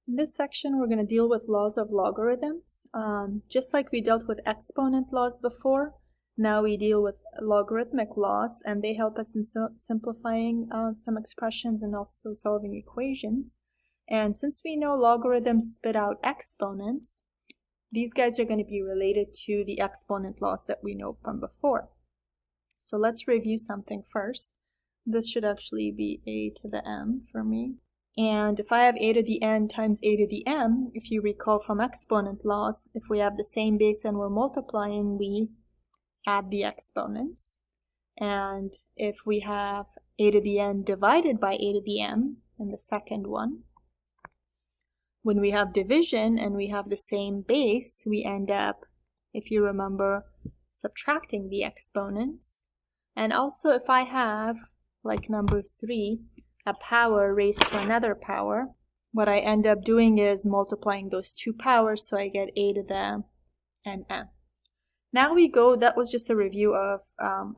In this section, we're going to deal with laws of logarithms. Just like we dealt with exponent laws before, now we deal with logarithmic laws, and they help us in simplifying some expressions and also solving equations. And since we know logarithms spit out exponents, these guys are going to be related to the exponent laws that we know from before. So let's review something first. This should actually be a to the m for me. And if I have a to the n times a to the m, if you recall from exponent laws, if we have the same base and we're multiplying, we add the exponents. And if we have a to the n divided by a to the m in the second one, when we have division and we have the same base, we end up, if you remember, subtracting the exponents. And also if I have, like number 3, a power raised to another power, what I end up doing is multiplying those two powers, so I get a to the nm. Now we go, that was just a review of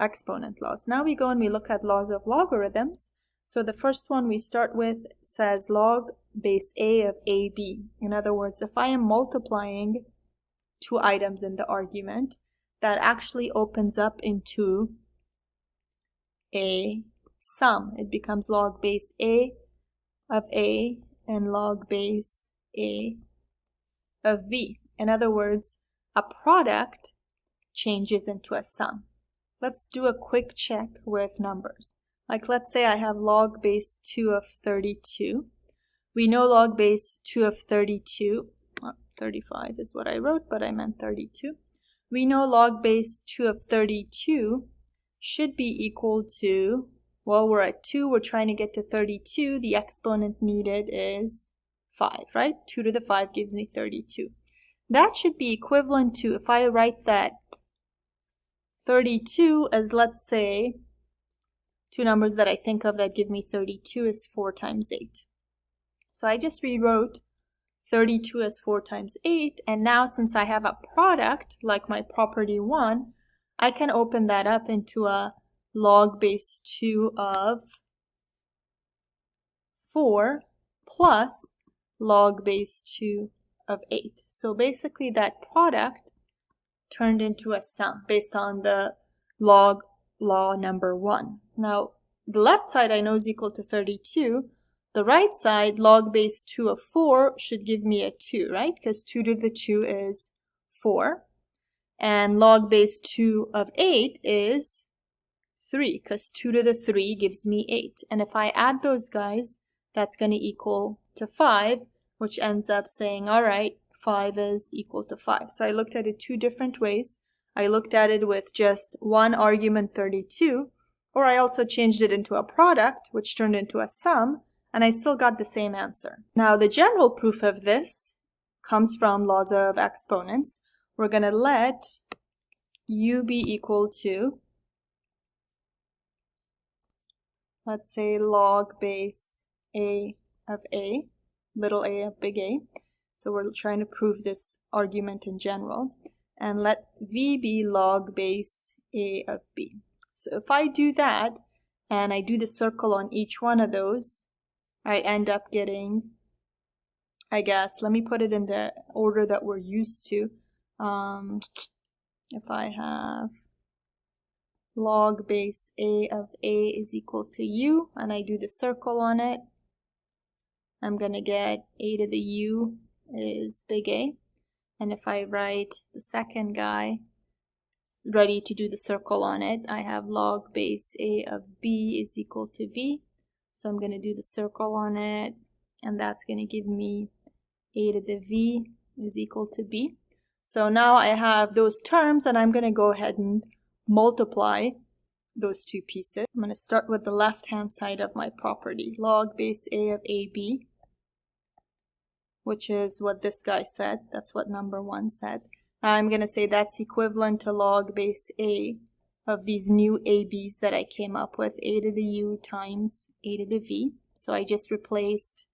exponent laws. Now we go and we look at laws of logarithms. So the first one we start with says log base a of ab. In other words, if I am multiplying two items in the argument, that actually opens up into a sum. It becomes log base a of a and log base a of b. In other words, a product changes into a sum. Let's do a quick check with numbers. Like let's say I have log base 2 of 32. We know log base 2 of 32, 35 is what I wrote, but I meant 32. We know log base 2 of 32 should be equal to, well, we're at 2, we're trying to get to 32, the exponent needed is 5, right? 2 to the 5 gives me 32. That should be equivalent to, if I write that 32 as, let's say, two numbers that I think of that give me 32 is 4 times 8. So I just rewrote 32 as 4 times 8, and now since I have a product, like my property 1, I can open that up into a log base 2 of 4 plus log base 2 of 8. So basically that product turned into a sum based on the log law number 1. Now the left side I know is equal to 32. The right side, log base 2 of 4, should give me a 2, right? Because 2 to the 2 is 4. And log base 2 of 8 is 3, because 2 to the 3 gives me 8. And if I add those guys, that's going to equal to 5, which ends up saying, all right, 5 is equal to 5. So I looked at it two different ways. I looked at it with just one argument, 32, or I also changed it into a product, which turned into a sum, and I still got the same answer. Now, the general proof of this comes from laws of exponents. We're going to let u be equal to, let's say, log base a of a, little a of big A. So we're trying to prove this argument in general. And let v be log base a of b. So if I do that, and I do the circle on each one of those, I end up getting, I guess, let me put it in the order that we're used to. If I have log base a of a is equal to u, and I do the circle on it, I'm going to get a to the u is big A. And if I write the second guy, ready to do the circle on it, I have log base a of b is equal to v. So I'm going to do the circle on it, and that's going to give me a to the v is equal to b. So now I have those terms, and I'm going to go ahead and multiply those two pieces. I'm going to start with the left-hand side of my property, log base a of ab, which is what this guy said. That's what number 1 said. I'm going to say that's equivalent to log base a of these new ab's that I came up with, a to the u times a to the v. So I just replaced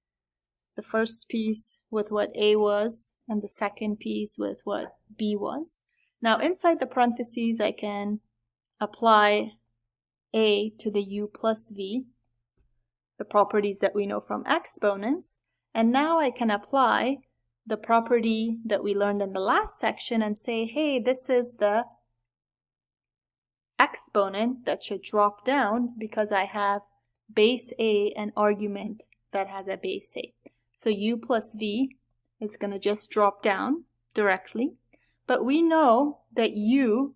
the first piece with what a was and the second piece with what b was. Now inside the parentheses I can apply a to the u plus v, the properties that we know from exponents, And now I can apply the property that we learned in the last section and say, hey, this is the exponent that should drop down because I have base A and argument that has a base A. So u plus v is going to just drop down directly. But we know that u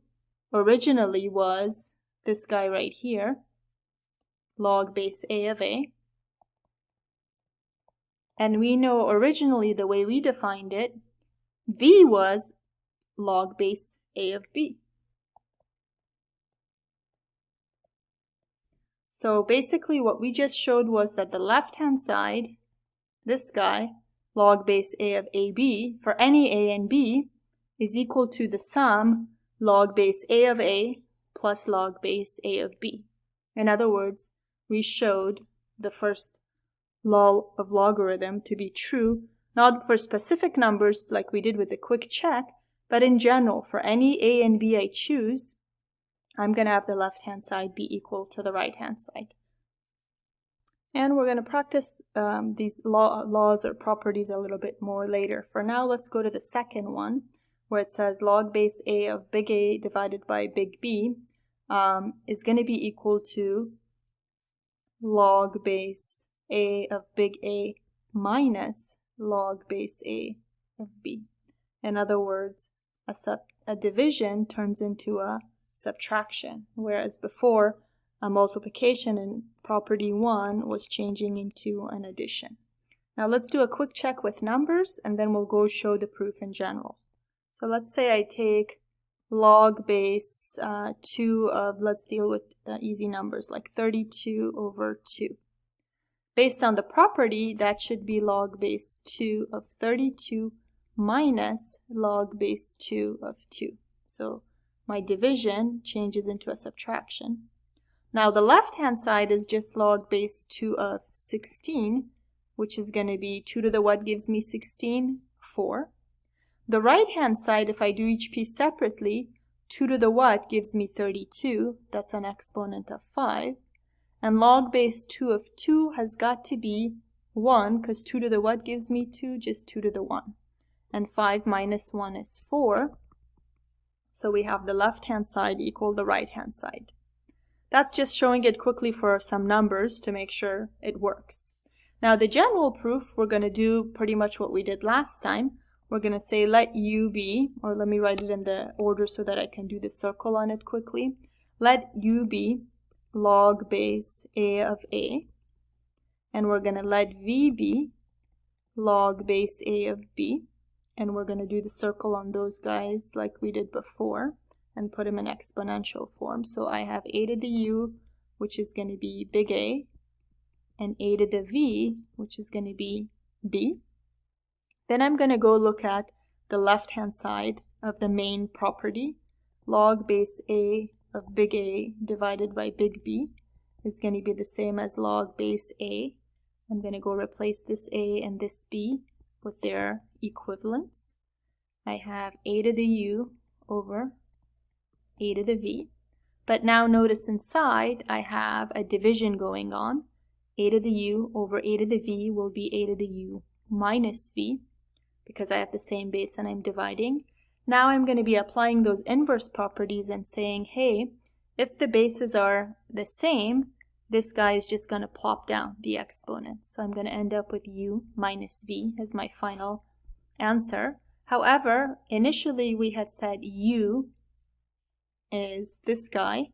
originally was this guy right here, log base A of A. And we know originally the way we defined it, v was log base A of B. So basically what we just showed was that the left-hand side, this guy, log base A of AB, for any A and B, is equal to the sum log base A of A plus log base A of B. In other words, we showed the first law of logarithm to be true, not for specific numbers like we did with the quick check, but in general, for any A and B I choose, I'm going to have the left-hand side be equal to the right-hand side. And we're going to practice these laws or properties a little bit more later. For now, let's go to the second one, where it says log base A of big A divided by big B is going to be equal to log base A of big A minus log base A of B. In other words, a division turns into a subtraction, whereas before a multiplication in property 1 was changing into an addition. Now let's do a quick check with numbers and then we'll go show the proof in general. So let's say I take log base 2 of, let's deal with easy numbers like 32 over 2. Based on the property, that should be log base 2 of 32 minus log base 2 of 2. So my division changes into a subtraction. Now the left-hand side is just log base 2 of 16, which is going to be 2 to the what gives me 16? 4. The right-hand side, if I do each piece separately, 2 to the what gives me 32. That's an exponent of 5. And log base 2 of 2 has got to be 1, because 2 to the what gives me 2? Just 2 to the 1. And 5 minus 1 is 4. So we have the left-hand side equal the right-hand side. That's just showing it quickly for some numbers to make sure it works. Now the general proof, we're going to do pretty much what we did last time. We're going to say let u be, or let me write it in the order so that I can do the circle on it quickly. Let u be log base A of A. And we're going to let v be log base A of B. And we're going to do the circle on those guys like we did before and put them in exponential form. So I have A to the U, which is going to be big A, and A to the V, which is going to be B. Then I'm going to go look at the left-hand side of the main property. Log base A of big A divided by big B is going to be the same as log base A. I'm going to go replace this A and this B with their equivalents. I have A to the U over A to the V. But now notice inside I have a division going on. A to the U over A to the V will be A to the U minus V because I have the same base and I'm dividing. Now I'm going to be applying those inverse properties and saying, hey, if the bases are the same, this guy is just going to plop down the exponent. So I'm going to end up with U minus V as my final answer. However, initially we had said U is this guy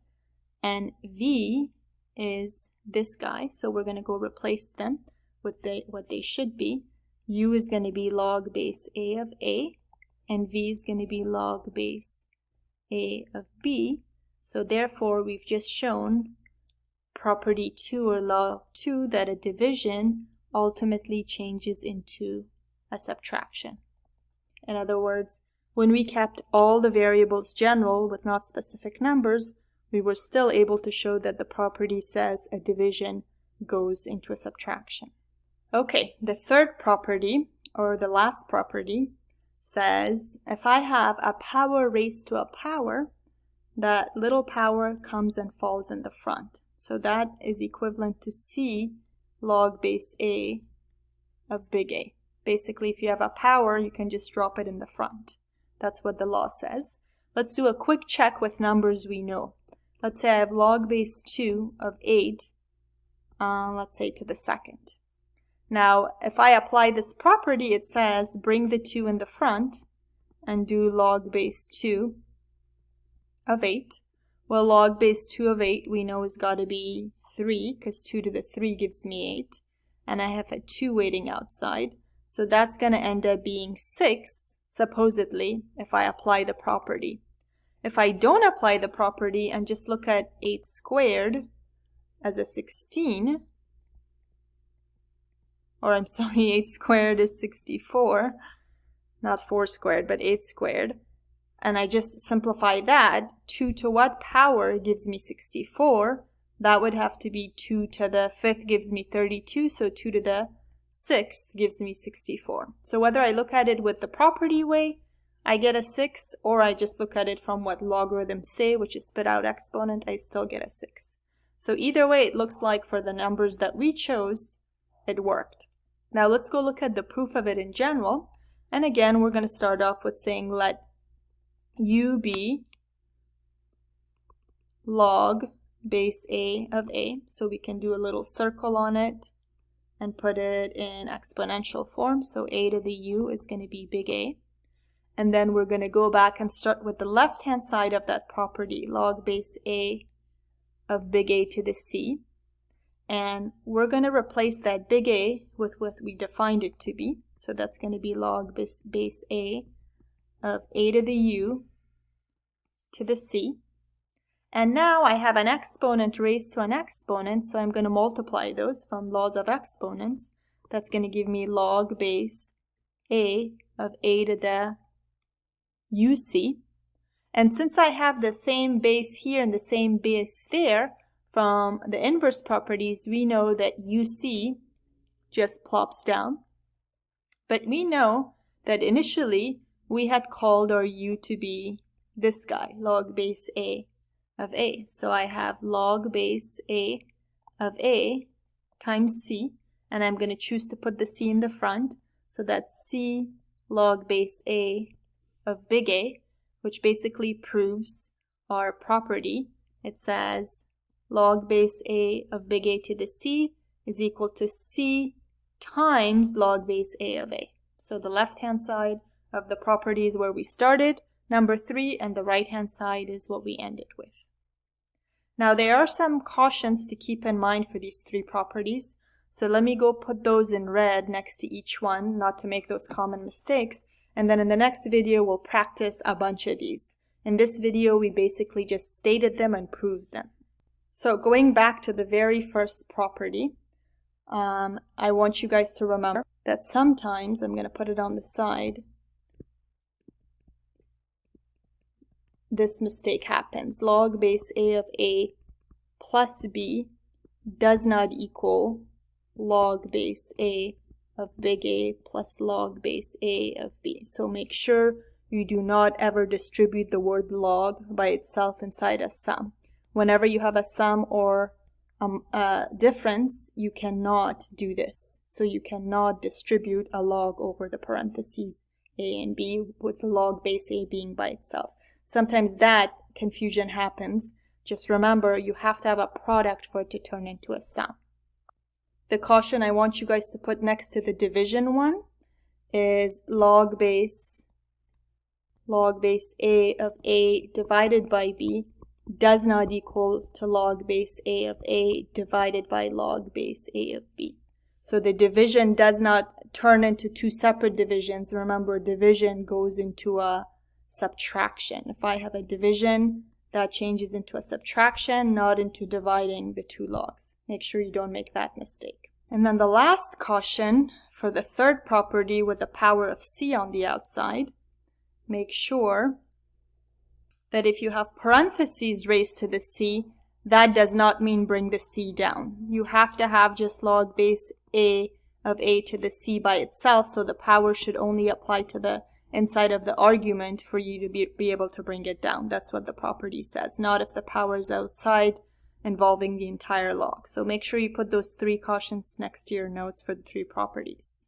and V is this guy. So we're going to go replace them with what they should be. U is going to be log base A of A and V is going to be log base A of B. So therefore we've just shown property 2 or law 2 that a division ultimately changes into a subtraction. In other words, when we kept all the variables general with not specific numbers, we were still able to show that the property says a division goes into a subtraction. Okay, the third property, or the last property, says if I have a power raised to a power, that little power comes and falls in the front. So that is equivalent to C log base A of big A. Basically, if you have a power, you can just drop it in the front. That's what the law says. Let's do a quick check with numbers we know. Let's say I have log base 2 of 8, let's say to the second. Now, if I apply this property, it says bring the 2 in the front and do log base 2 of 8. Well, log base 2 of 8 we know has got to be 3, because 2 to the 3 gives me 8. And I have a 2 waiting outside. So that's going to end up being 6, supposedly, if I apply the property. If I don't apply the property and just look at 8 squared as a 16, or I'm sorry, 8 squared is 64, not 4 squared, but 8 squared, and I just simplify that, 2 to what power gives me 64? That would have to be 2 to the 5th gives me 32, so 2 to the 6th gives me 64. So whether I look at it with the property way, I get a 6, or I just look at it from what logarithms say, which is spit out exponent, I still get a 6. So either way, it looks like for the numbers that we chose, it worked. Now let's go look at the proof of it in general. And again, we're going to start off with saying let u be log base A of A. So we can do a little circle on it and put it in exponential form. So A to the U is going to be big A. And then we're going to go back and start with the left-hand side of that property, log base A of big A to the C. And we're going to replace that big A with what we defined it to be. So that's going to be log base A of A to the U to the C. And now I have an exponent raised to an exponent, so I'm going to multiply those from laws of exponents. That's going to give me log base A of A to the UC. And since I have the same base here and the same base there, from the inverse properties, we know that UC just plops down. But we know that initially we had called our U to be this guy, log base A of A. So I have log base A of A times C, and I'm going to choose to put the C in the front. So that's C log base A of big A, which basically proves our property. It says log base A of big A to the C is equal to C times log base A of A. So the left-hand side of the property is where we started, number 3, and the right-hand side is what we ended with. Now there are some cautions to keep in mind for these 3 properties. So let me go put those in red next to each one, not to make those common mistakes. And then in the next video, we'll practice a bunch of these. In this video, we basically just stated them and proved them. So going back to the very first property, I want you guys to remember that sometimes, I'm going to put it on the side, this mistake happens. Log base A of A plus B does not equal log base A of big A plus log base A of B. So make sure you do not ever distribute the word log by itself inside a sum. Whenever you have a sum or a difference, you cannot do this. So you cannot distribute a log over the parentheses A and B, with the log base A being by itself. Sometimes that confusion happens. Just remember, you have to have a product for it to turn into a sum. The caution I want you guys to put next to the division one is log base A of A divided by B does not equal to log base A of A divided by log base A of B. So the division does not turn into 2 separate divisions. Remember, division goes into a subtraction. If I have a division, that changes into a subtraction, not into dividing the 2 logs. Make sure you don't make that mistake. And then the last caution for the third property with the power of C on the outside, make sure that if you have parentheses raised to the C, that does not mean bring the C down. You have to have just log base A of A to the C by itself, so the power should only apply to the inside of the argument for you to be able to bring it down. That's what the property says, not if the power is outside involving the entire log. So make sure you put those 3 cautions next to your notes for the 3 properties.